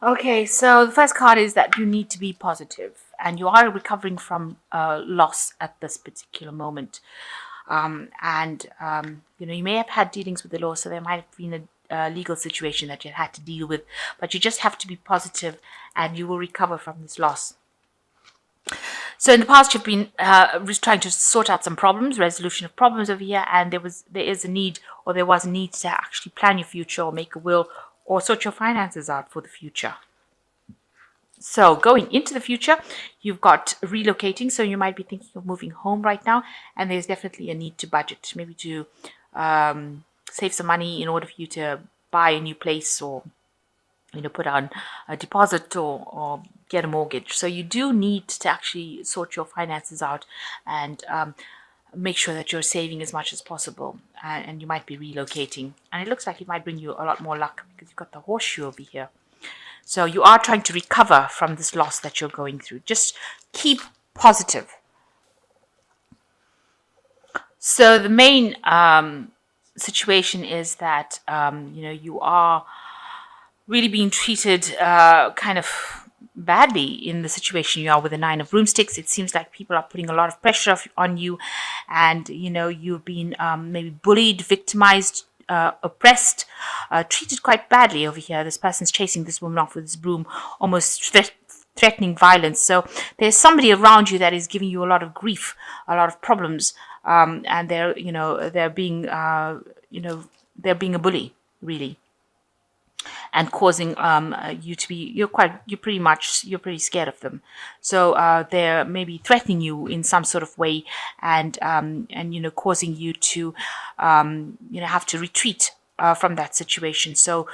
Okay, so the first card is that you need to be positive, and you are recovering from loss at this particular moment. And you may have had dealings with the law, so there might have been a legal situation that you had to deal with, but you just have to be positive, and you will recover from this loss. So in the past, you've been trying to sort out some problems, resolution of problems over here, and there was a need to actually plan your future or make a will or sort your finances out for the future. So going into the future, you've got relocating. So you might be thinking of moving home right now, and there's definitely a need to budget, maybe to save some money in order for you to buy a new place, or put on a deposit, or get a mortgage. So you do need to actually sort your finances out and make sure that you're saving as much as possible. And you might be relocating, and it looks like it might bring you a lot more luck because you've got the horseshoe over here. So you are trying to recover from this loss that you're going through. Just keep positive. So the main situation is that you are really being treated kind of badly in the situation you are with the Nine of Broomsticks. It seems like people are putting a lot of pressure on you, and you've been maybe bullied, victimized, oppressed, treated quite badly over here. This person's chasing this woman off with his broom, almost threatening violence. So there's somebody around you that is giving you a lot of grief, a lot of problems, and they're being they're being a bully, really, and causing you to be you're pretty scared of them. So they're maybe threatening you in some sort of way, and causing you to have to retreat from that situation. So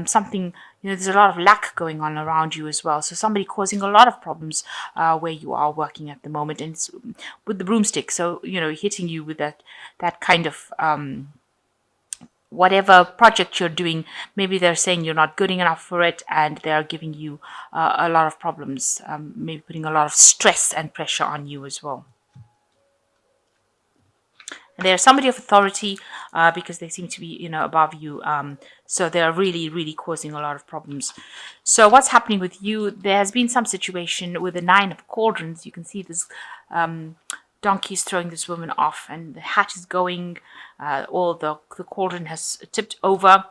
something, there's a lot of lack going on around you as well. So somebody causing a lot of problems where you are working at the moment, and it's with the broomstick. So hitting you with that kind of whatever project you're doing. Maybe they're saying you're not good enough for it, and they're giving you a lot of problems, maybe putting a lot of stress and pressure on you as well. And they're somebody of authority because they seem to be, above you. So they're really, really causing a lot of problems. So what's happening with you? There has been some situation with the Nine of Cauldrons. You can see this donkey is throwing this woman off, and the hat is going, all the cauldron has tipped over.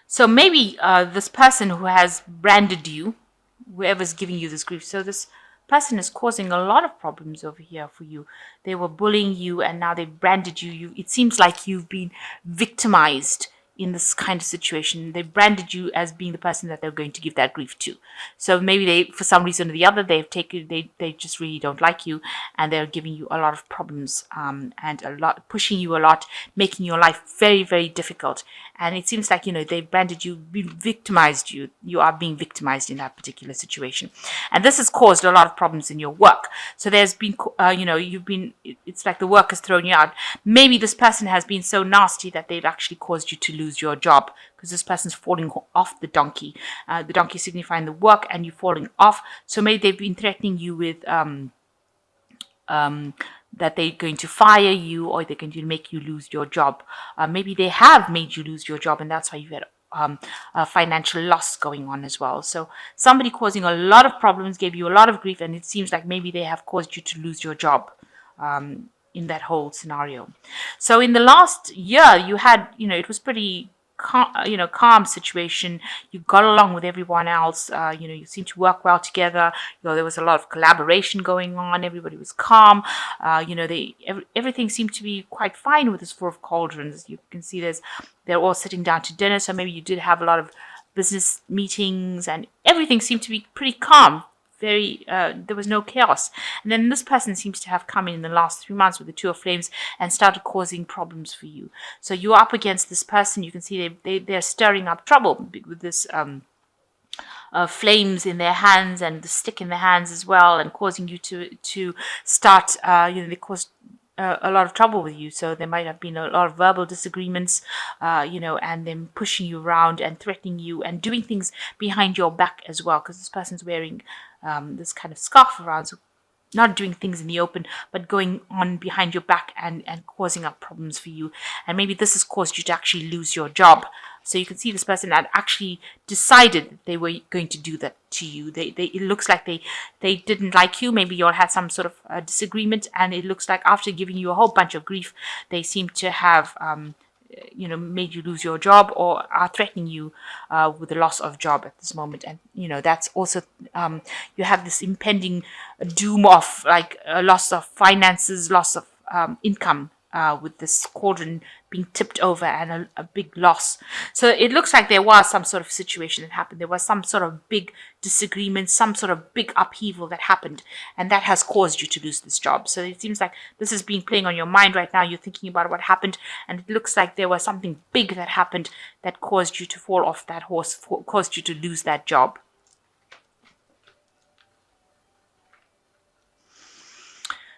So maybe this person who has branded you, whoever's giving you this grief, so this person is causing a lot of problems over here for you. They were bullying you, and now they've branded you. It seems like you've been victimized in this kind of situation. They branded you as being the person that they're going to give that grief to. So maybe they, for some reason or the other, they just really don't like you, and they're giving you a lot of problems, and pushing you a lot, making your life very, very difficult. And it seems like, they branded you, victimized you. You are being victimized in that particular situation. And this has caused a lot of problems in your work. So there's been, it's like the work has thrown you out. Maybe this person has been so nasty that they've actually caused you to lose your job, because this person's falling off the donkey. The donkey signifying the work, and you falling off. So maybe they've been threatening you with that they're going to fire you, or they're going to make you lose your job. Maybe they have made you lose your job, and that's why you've had a financial loss going on as well. So somebody causing a lot of problems, gave you a lot of grief, and it seems like maybe they have caused you to lose your job in that whole scenario. So in the last year, you had, it was pretty calm situation. You got along with everyone else. You seemed to work well together. There was a lot of collaboration going on. Everybody was calm. Everything seemed to be quite fine with this Four of Cauldrons. You can see they're all sitting down to dinner. So maybe you did have a lot of business meetings, and everything seemed to be pretty calm. There was no chaos. And then this person seems to have come in the last 3 months with the Two of Flames and started causing problems for you. So you're up against this person. You can see they're stirring up trouble with this flames in their hands and the stick in their hands as well, and causing you to start, they caused a lot of trouble with you. So there might have been a lot of verbal disagreements, and them pushing you around and threatening you and doing things behind your back as well, because this person's wearing this kind of scarf around. So not doing things in the open, but going on behind your back and causing up problems for you. And maybe this has caused you to actually lose your job. So you can see this person had actually decided that they were going to do that to you. It looks like they didn't like you. Maybe you all had some sort of disagreement, and it looks like after giving you a whole bunch of grief, they seem to have made you lose your job, or are threatening you with the loss of job at this moment. And that's also you have this impending doom of like a loss of finances, loss of income, with this cauldron being tipped over, and a big loss. So it looks like there was some sort of situation that happened. There was some sort of big disagreement, some sort of big upheaval that happened, and that has caused you to lose this job. So it seems like this is being playing on your mind right now. You're thinking about what happened, and it looks like there was something big that happened that caused you to fall off that horse, caused you to lose that job.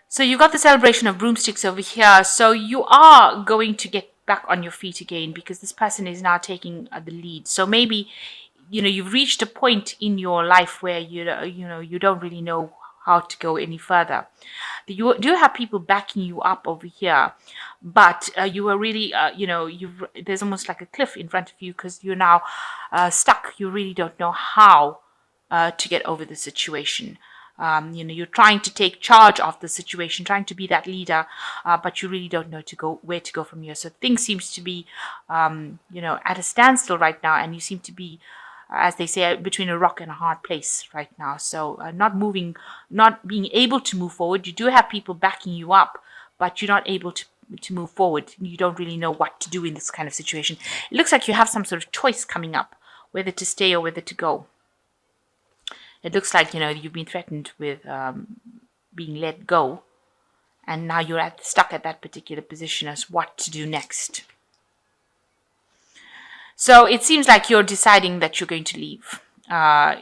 So you've got the celebration of broomsticks over here. So you are going to get back on your feet again, because this person is now taking the lead. So maybe, you've reached a point in your life where you don't really know how to go any further. You do have people backing you up over here, but you are really, there's almost like a cliff in front of you, because you're now stuck. You really don't know how to get over the situation. You're trying to take charge of the situation, trying to be that leader, but you really don't know where to go from here. So things seems to be, at a standstill right now, and you seem to be, as they say, between a rock and a hard place right now. So not moving, not being able to move forward. You do have people backing you up, but you're not able to move forward. You don't really know what to do in this kind of situation. It looks like you have some sort of choice coming up, whether to stay or whether to go. It looks like, you've been threatened with being let go, and now you're stuck at that particular position as what to do next. So it seems like you're deciding that you're going to leave.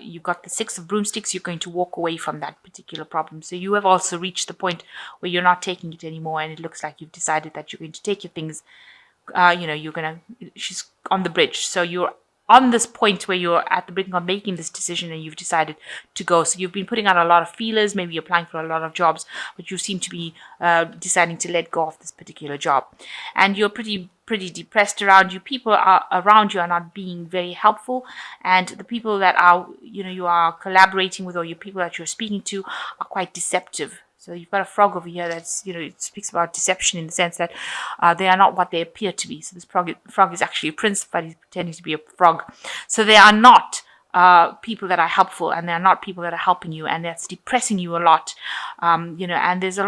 You've got the 6 of broomsticks. You're going to walk away from that particular problem. So you have also reached the point where you're not taking it anymore, and it looks like you've decided that you're going to take your things. She's on the bridge. So you're on this point where you're at the brink of making this decision, and you've decided to go. So you've been putting out a lot of feelers, maybe applying for a lot of jobs, but you seem to be deciding to let go of this particular job. And you're pretty depressed around you. People around you are not being very helpful, and the people that are, you are collaborating with, or your people that you're speaking to, are quite deceptive. So you've got a frog over here that's, it speaks about deception in the sense that they are not what they appear to be. So this frog is actually a prince, but he's pretending to be a frog. So they are not people that are helpful, and they are not people that are helping you, and that's depressing you a lot. And there's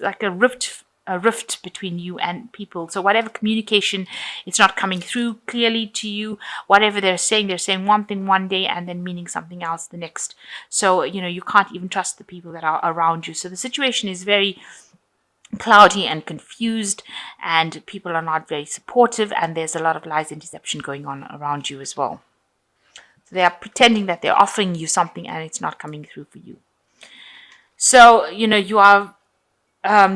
like a rift between you and people. So whatever communication, it's not coming through clearly to you. Whatever they're saying one thing one day and then meaning something else the next. So, you can't even trust the people that are around you. So the situation is very cloudy and confused, and people are not very supportive, and there's a lot of lies and deception going on around you as well. So they are pretending that they're offering you something, and it's not coming through for you. So, you are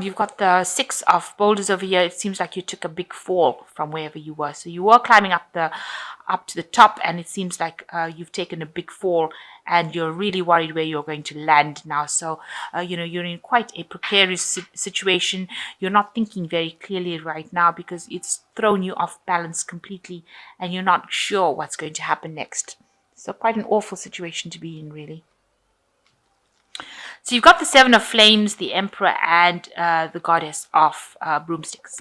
you've got the 6 of boulders over here. It seems like you took a big fall from wherever you were. So you were climbing up to the top, and it seems like you've taken a big fall, and you're really worried where you're going to land now. So, you're in quite a precarious situation. You're not thinking very clearly right now, because it's thrown you off balance completely, and you're not sure what's going to happen next. So quite an awful situation to be in, really. So you've got the 7 of flames, the emperor, and the goddess of broomsticks.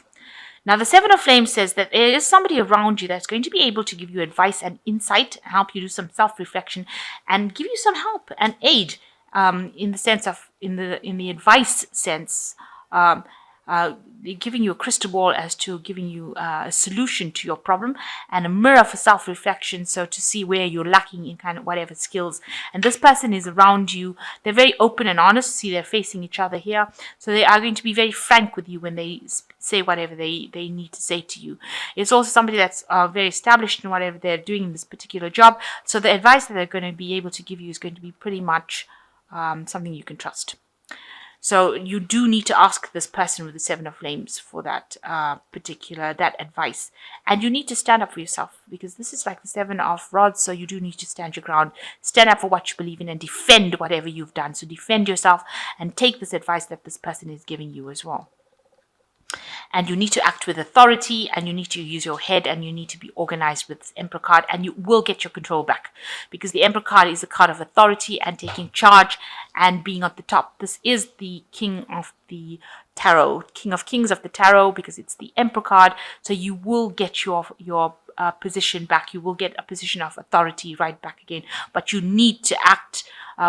Now, the 7 of flames says that there is somebody around you that's going to be able to give you advice and insight, help you do some self-reflection, and give you some help and aid in the sense of, in the advice sense, giving you a crystal ball as to giving you a solution to your problem, and a mirror for self-reflection, so to see where you're lacking in kind of whatever skills. And this person is around you. They're very open and honest. See, they're facing each other here. So they are going to be very frank with you when they say whatever they need to say to you. It's also somebody that's very established in whatever they're doing in this particular job. So the advice that they're going to be able to give you is going to be pretty much something you can trust. So you do need to ask this person with the 7 of flames for that that advice. And you need to stand up for yourself, because this is like the 7 of rods. So you do need to stand your ground, stand up for what you believe in, and defend whatever you've done. So defend yourself and take this advice that this person is giving you as well. and you need to act with authority, and you need to use your head, and you need to be organized with this Emperor card, and you will get your control back, because the Emperor card is a card of authority and taking charge and being at the top. This is the King of the Tarot, King of Kings of the Tarot, because it's the Emperor card. So you will get your position back. You will get a position of authority right back again, but you need to act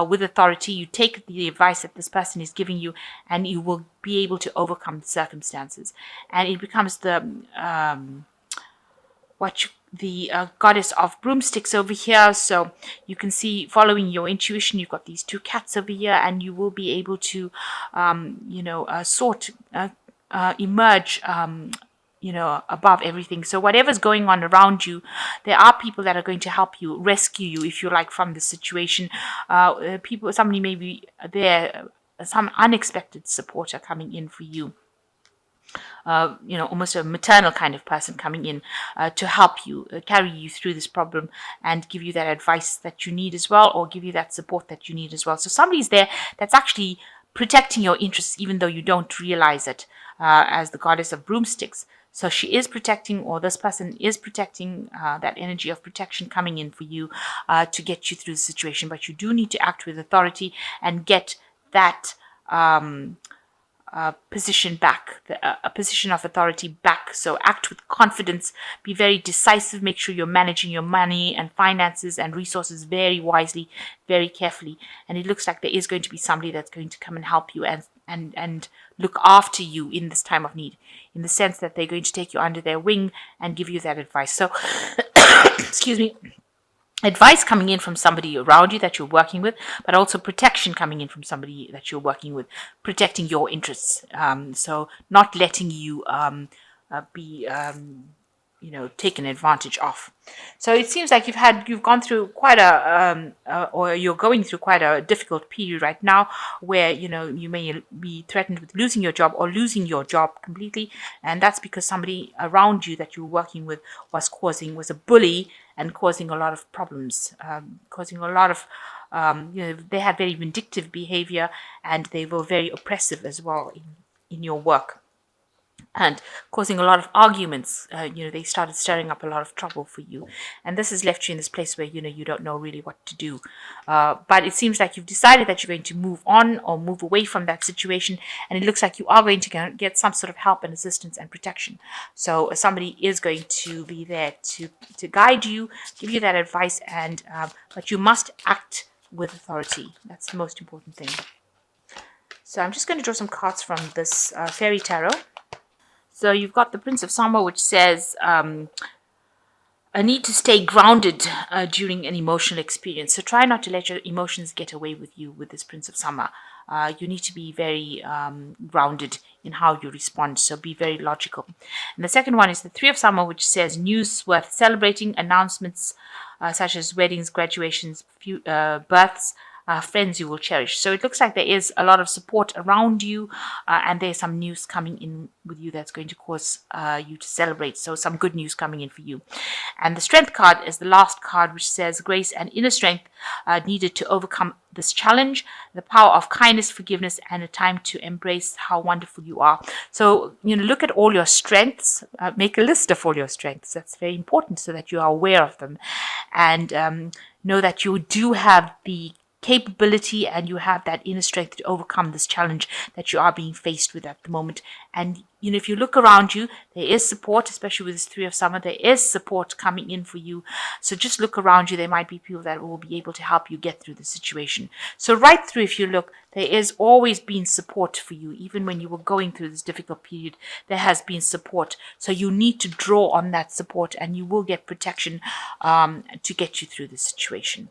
with authority. You take the advice that this person is giving you, and you will be able to overcome the circumstances. And it becomes the goddess of broomsticks over here. So you can see, following your intuition, you've got these two cats over here, and you will be able to emerge above everything. So whatever's going on around you, there are people that are going to help you, rescue you, if you like, from the situation. Somebody may be there, some unexpected supporter coming in for you. Almost a maternal kind of person coming in to help you, carry you through this problem, and give you that advice that you need as well, or give you that support that you need as well. So somebody's there that's actually protecting your interests, even though you don't realize it, as the goddess of broomsticks. So she is protecting, or this person is protecting, that energy of protection coming in for you to get you through the situation. But you do need to act with authority and get that position back, a position of authority back. So act with confidence, be very decisive, make sure you're managing your money and finances and resources very wisely, very carefully. And it looks like there is going to be somebody that's going to come and help you and look after you in this time of need, in the sense that they're going to take you under their wing and give you that advice. So, excuse me. Advice coming in from somebody around you that you're working with, but also protection coming in from somebody that you're working with, protecting your interests. So not letting you be taken advantage of. So it seems like you've gone through quite or you're going through quite a difficult period right now, where you may be threatened with losing your job, or losing your job completely, and that's because somebody around you that you're working with was a bully and causing a lot of problems, causing a lot of they had very vindictive behavior, and they were very oppressive as well in your work, and causing a lot of arguments. They started stirring up a lot of trouble for you, and this has left you in this place where you don't know really what to do. But it seems like you've decided that you're going to move on or move away from that situation, and it looks like you are going to get some sort of help and assistance and protection. So somebody is going to be there to guide you, give you that advice, and but you must act with authority. That's the most important thing. So I'm just going to draw some cards from this fairy tarot. So you've got the Prince of Summer, which says a need to stay grounded during an emotional experience. So try not to let your emotions get away with you with this Prince of Summer. You need to be very grounded in how you respond. So be very logical. And the second one is the Three of Summer, which says news worth celebrating, announcements such as weddings, graduations, births, friends you will cherish. So it looks like there is a lot of support around you, and there's some news coming in with you that's going to cause you to celebrate. So some good news coming in for you. And the Strength card is the last card, which says grace and inner strength needed to overcome this challenge, the power of kindness, forgiveness, and a time to embrace how wonderful you are. So, look at all your strengths, make a list of all your strengths. That's very important, so that you are aware of them, and know that you do have the capability and you have that inner strength to overcome this challenge that you are being faced with at the moment. And if you look around you, there is support, especially with this Three of Summer. There is support coming in for you. So just look around you. There might be people that will be able to help you get through the situation. So right through, if you look, there is always been support for you. Even when you were going through this difficult period, there has been support. So you need to draw on that support, and you will get protection to get you through the situation.